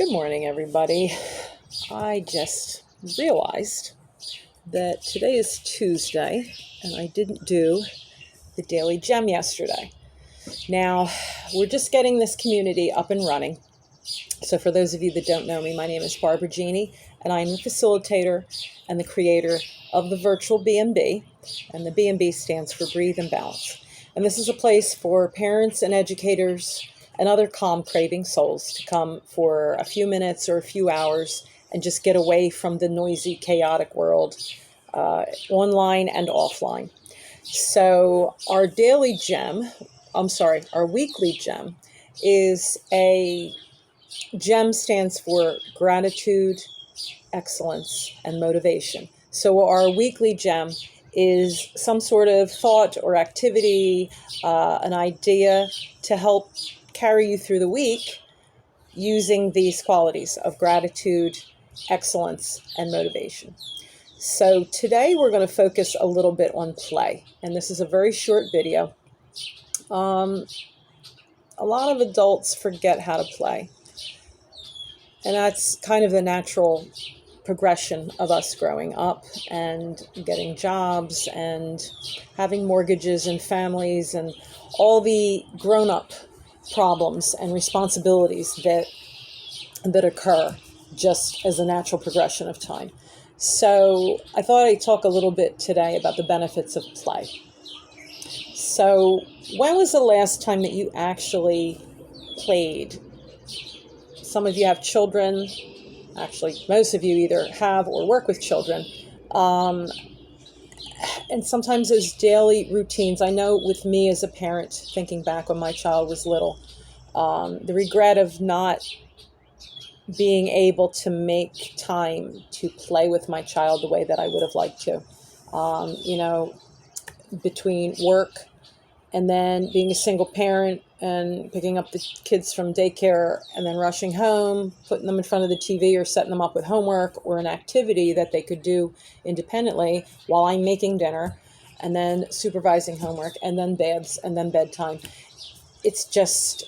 Good morning, everybody. I just realized that today is Tuesday and I didn't do the Daily Gem yesterday. Now, we're just getting this community up and running. So for those of you that don't know me, my name is Barbara Jeannie, and I'm the facilitator and the creator of the virtual B&B, and the B&B stands for Breathe and Balance. And this is a place for parents and educators and other calm craving souls to come for a few minutes or a few hours and just get away from the noisy, chaotic world, online and offline. So our weekly gem is GEM stands for gratitude, excellence, and motivation. So our weekly gem is some sort of thought or activity, an idea to help carry you through the week using these qualities of gratitude, excellence, and motivation. So today we're going to focus a little bit on play, and this is a very short video. A lot of adults forget how to play, and that's kind of the natural progression of us growing up and getting jobs and having mortgages and families and all the grown-up problems and responsibilities that occur just as a natural progression of time. So I thought I'd talk a little bit today about the benefits of play. So when was the last time that you actually played? Some of you have children. Actually, most of you either have or work with children. And sometimes those daily routines, I know with me as a parent, thinking back when my child was little, the regret of not being able to make time to play with my child the way that I would have liked to. Between work and then being a single parent and picking up the kids from daycare and then rushing home, putting them in front of the TV or setting them up with homework or an activity that they could do independently while I'm making dinner, and then supervising homework, and then beds, and then bedtime. It's just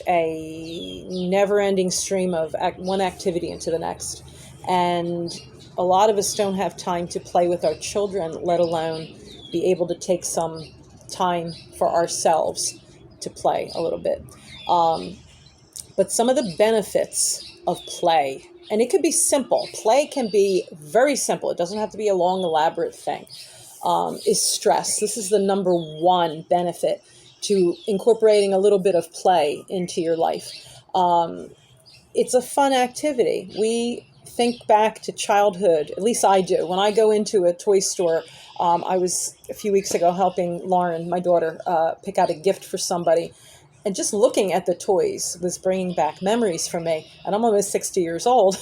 a never-ending stream of one activity into the next. And a lot of us don't have time to play with our children, let alone be able to take some time for ourselves to play a little bit. But some of the benefits of play, and it could be simple. Play can be very simple. It doesn't have to be a long, elaborate thing. Is stress. This is the number one benefit to incorporating a little bit of play into your life. It's a fun activity. We think back to childhood, at least I do. When I go into a toy store, I was a few weeks ago helping Lauren, my daughter, pick out a gift for somebody. And just looking at the toys was bringing back memories for me. And I'm almost 60 years old.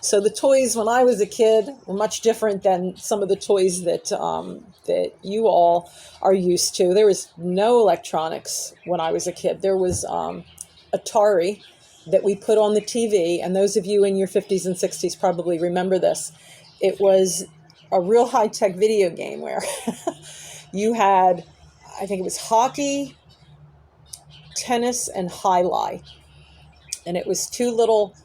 So the toys when I was a kid were much different than some of the toys that you all are used to. There was no electronics when I was a kid. There was Atari that we put on the TV. And those of you in your 50s and 60s probably remember this. It was a real high-tech video game where you had, I think it was hockey, tennis, and high-lie. And it was two little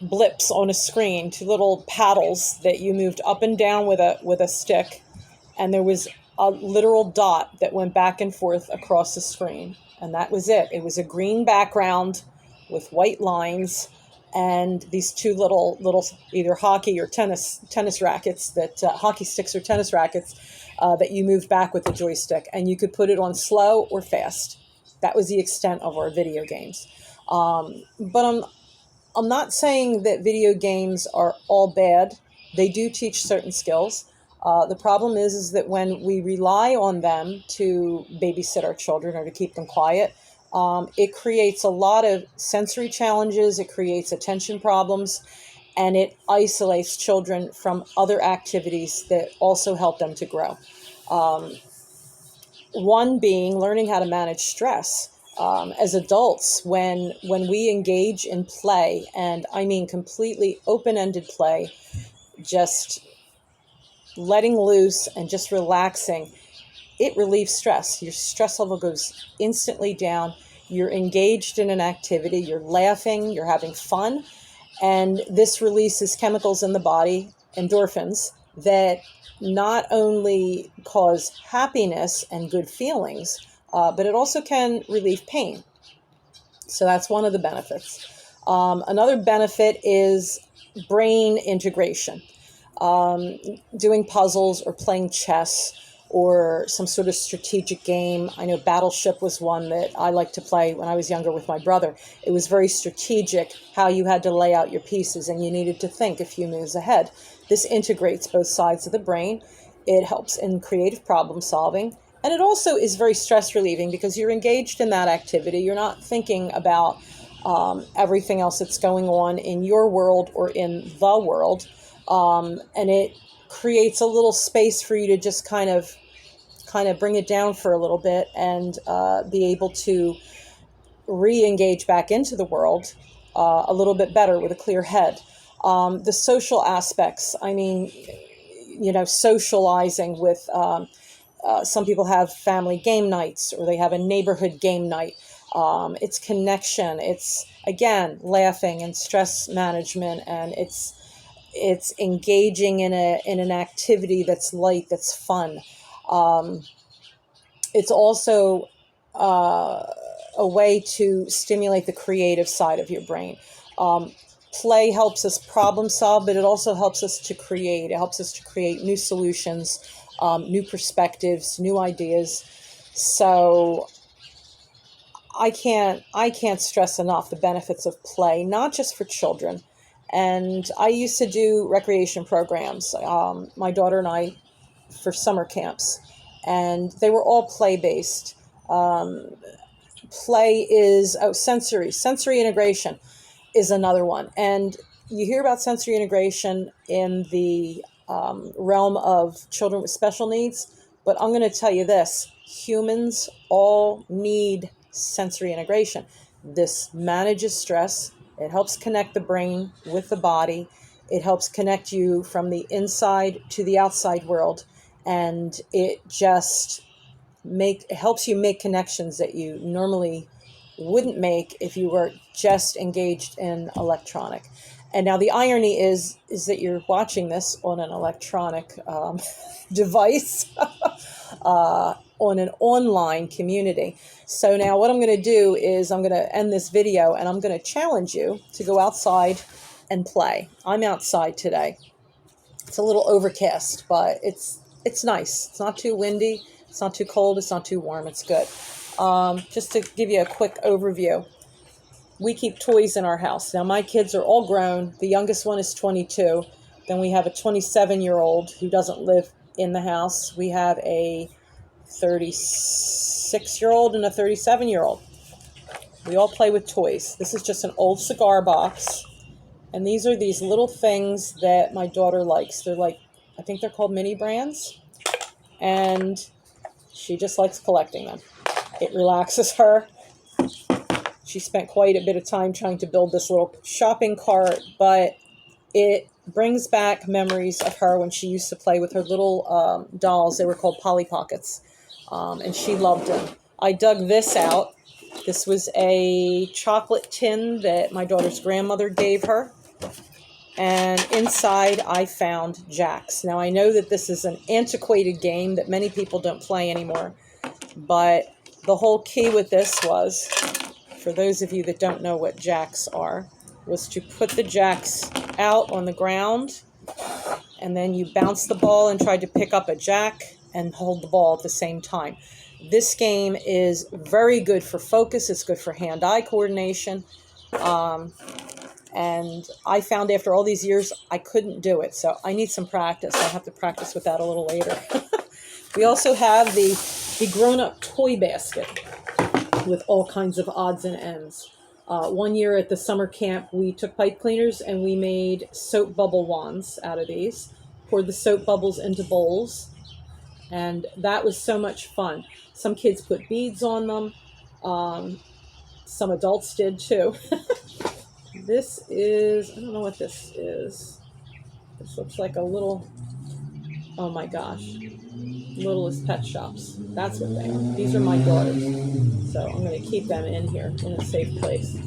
blips on a screen, two little paddles that you moved up and down with a stick. And there was a literal dot that went back and forth across the screen. And that was it. It was a green background with white lines and these two little either hockey or tennis rackets, that hockey sticks or tennis rackets that you moved back with the joystick, and you could put it on slow or fast. That was the extent of our video games. But I'm not saying that video games are all bad. They do teach certain skills. The problem is that when we rely on them to babysit our children or to keep them quiet, it creates a lot of sensory challenges, it creates attention problems, and it isolates children from other activities that also help them to grow. One being learning how to manage stress. As adults, when we engage in play, and I mean completely open-ended play, just letting loose and just relaxing, it relieves stress. Your stress level goes instantly down. You're engaged in an activity, you're laughing, you're having fun, and this releases chemicals in the body, endorphins, that not only cause happiness and good feelings, but it also can relieve pain. So that's one of the benefits. Another benefit is brain integration. Doing puzzles or playing chess or some sort of strategic game. I know Battleship was one that I liked to play when I was younger with my brother. It was very strategic how you had to lay out your pieces and you needed to think a few moves ahead. This integrates both sides of the brain. It helps in creative problem solving. And it also is very stress relieving because you're engaged in that activity. You're not thinking about everything else that's going on in your world or in the world. And it creates a little space for you to just kind of bring it down for a little bit and be able to re-engage back into the world a little bit better with a clear head. The social aspects, I mean, socializing with, some people have family game nights or they have a neighborhood game night. It's connection. It's, again, laughing and stress management, and it's engaging in an activity that's light, that's fun. It's also a way to stimulate the creative side of your brain. Play helps us problem solve, but it also helps us to create. It helps us to create new solutions, new perspectives, new ideas. So I can't stress enough the benefits of play, not just for children. And I used to do recreation programs, my daughter and I, for summer camps, and they were all play-based. Play is, sensory integration is another one. And you hear about sensory integration in the realm of children with special needs, but I'm going to tell you this, humans all need sensory integration. This manages stress. It helps connect the brain with the body. It helps connect you from the inside to the outside world. And it just helps you make connections that you normally wouldn't make if you were just engaged in electronic. And now the irony is that you're watching this on an electronic device, on an online community. So now what I'm going to do is I'm going to end this video and I'm going to challenge you to go outside and play. I'm outside today. It's a little overcast, but it's nice. It's not too windy. It's not too cold. It's not too warm. It's good. Just to give you a quick overview, we keep toys in our house. Now, my kids are all grown. The youngest one is 22. Then we have a 27-year-old who doesn't live in the house. We have a 36-year-old and a 37-year-old. We all play with toys. This is just an old cigar box. And these are these little things that my daughter likes. They're like, I think they're called mini brands. And she just likes collecting them. It relaxes her. She spent quite a bit of time trying to build this little shopping cart, but it brings back memories of her when she used to play with her little dolls. They were called Polly Pockets, and she loved them. I dug this out. This was a chocolate tin that my daughter's grandmother gave her, and inside I found jacks. Now, I know that this is an antiquated game that many people don't play anymore, but the whole key with this was, for those of you that don't know what jacks are, was to put the jacks out on the ground, and then you bounce the ball and try to pick up a jack and hold the ball at the same time. This game is very good for focus. It's good for hand-eye coordination. And I found after all these years, I couldn't do it. So I need some practice. I'll have to practice with that a little later. We also have the grown-up toy basket with all kinds of odds and ends. One year at the summer camp, we took pipe cleaners and we made soap bubble wands out of these, poured the soap bubbles into bowls, and that was so much fun. Some kids put beads on them. Some adults did too. This is, I don't know what this is. This looks like a little Oh my gosh. Littlest pet shops. That's what they are. These are my daughters. So I'm going to keep them in here in a safe place.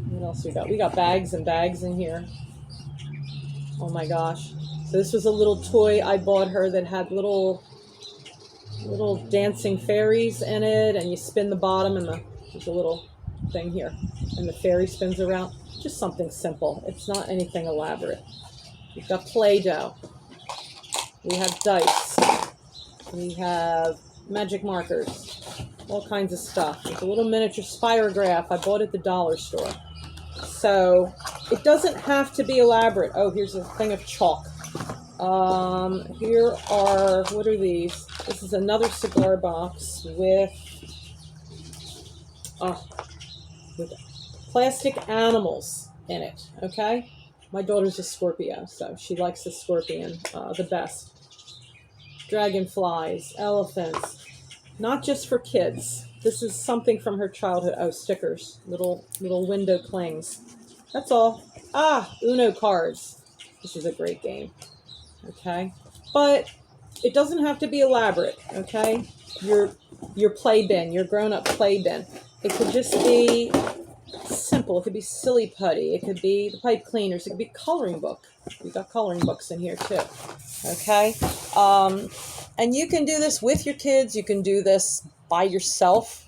What else we got? We got bags and bags in here. Oh my gosh. So this was a little toy I bought her that had little dancing fairies in it, and you spin the bottom and there's a little thing here and the fairy spins around. Just something simple. It's not anything elaborate. We've got Play-Doh. We have dice. We have magic markers. All kinds of stuff. There's a little miniature spirograph I bought at the dollar store. So it doesn't have to be elaborate. Oh, here's a thing of chalk. Here are, what are these? This is another cigar box with plastic animals in it, okay? My daughter's a Scorpio, so she likes the scorpion the best. Dragonflies, elephants, not just for kids. This is something from her childhood. Oh, stickers, little window clings. That's all. Uno cards. This is a great game. Okay, but it doesn't have to be elaborate. Okay, your play bin, your grown-up play bin. It could just be simple. It could be silly putty. It could be the pipe cleaners. It could be coloring book. We've got coloring books in here too. Okay, and you can do this with your kids. You can do this by yourself.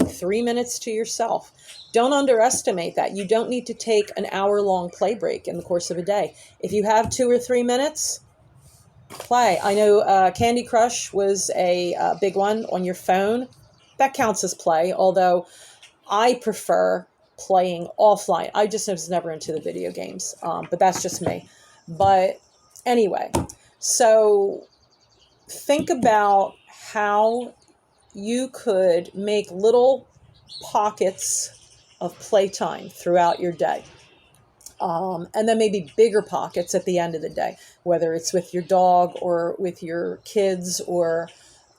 3 minutes to yourself. Don't underestimate that. You don't need to take an hour-long play break in the course of a day. If you have 2 or 3 minutes, play. I know Candy Crush was a big one on your phone. That counts as play, although I prefer playing offline. I just was never into the video games, but that's just me. But anyway, so think about how you could make little pockets of playtime throughout your day. And then maybe bigger pockets at the end of the day, whether it's with your dog or with your kids or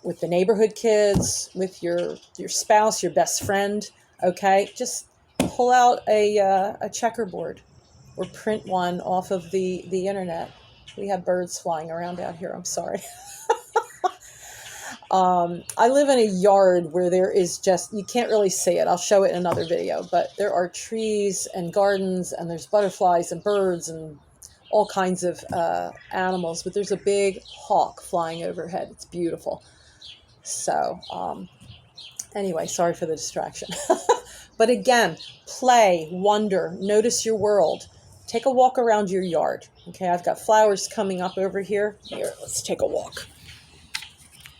with the neighborhood kids, with your spouse, your best friend. Okay, just pull out a checkerboard or print one off of the internet. We have birds flying around out here. I'm sorry. I live in a yard where there is just, you can't really see it. I'll show it in another video, but there are trees and gardens and there's butterflies and birds and all kinds of animals, but there's a big hawk flying overhead. It's beautiful. So anyway, sorry for the distraction. But again, play, wonder, notice your world. Take a walk around your yard. Okay, I've got flowers coming up over here. Here, let's take a walk.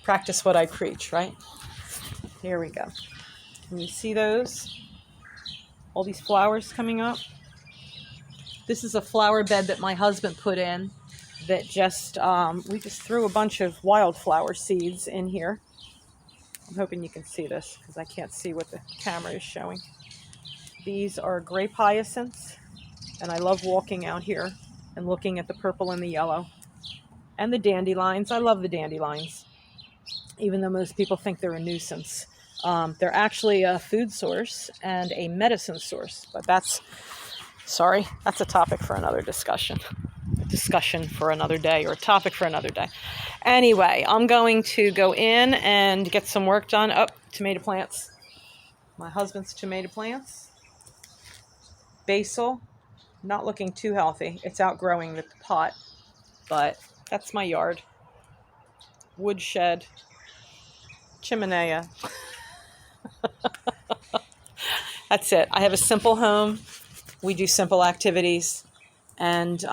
Practice what I preach, right? Here we go. Can you see those? All these flowers coming up. This is a flower bed that my husband put in that just, we just threw a bunch of wildflower seeds in here. I'm hoping you can see this because I can't see what the camera is showing. These are grape hyacinths, and I love walking out here and looking at the purple and the yellow and the dandelions. I love the dandelions, even though most people think they're a nuisance. They're actually a food source and a medicine source, but that's a topic for another discussion. A discussion for another day, or a topic for another day. Anyway, I'm going to go in and get some work done. Oh, tomato plants. My husband's tomato plants. Basil, not looking too healthy. It's outgrowing the pot, but that's my yard. Woodshed. Chimenea. That's it. I have a simple home. We do simple activities. And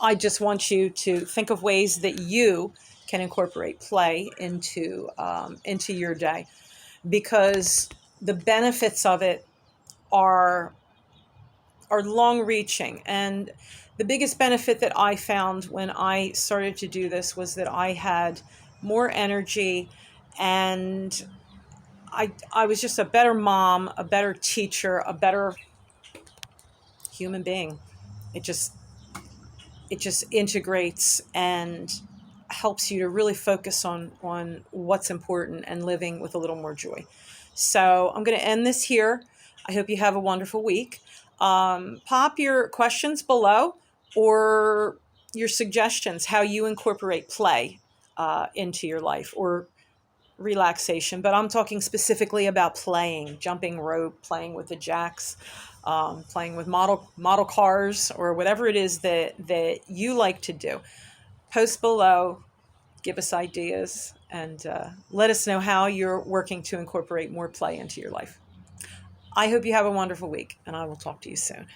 I just want you to think of ways that you can incorporate play into your day, because the benefits of it are long-reaching. And the biggest benefit that I found when I started to do this was that I had more energy, and I was just a better mom, a better teacher, a better human being. It just integrates and helps you to really focus on what's important and living with a little more joy. So I'm going to end this here. I hope you have a wonderful week. Pop your questions below, or your suggestions, how you incorporate play into your life, or relaxation. But I'm talking specifically about playing, jumping rope, playing with the jacks, playing with model cars, or whatever it is that you like to do. Post below, give us ideas, and let us know how you're working to incorporate more play into your life. I hope you have a wonderful week, and I will talk to you soon.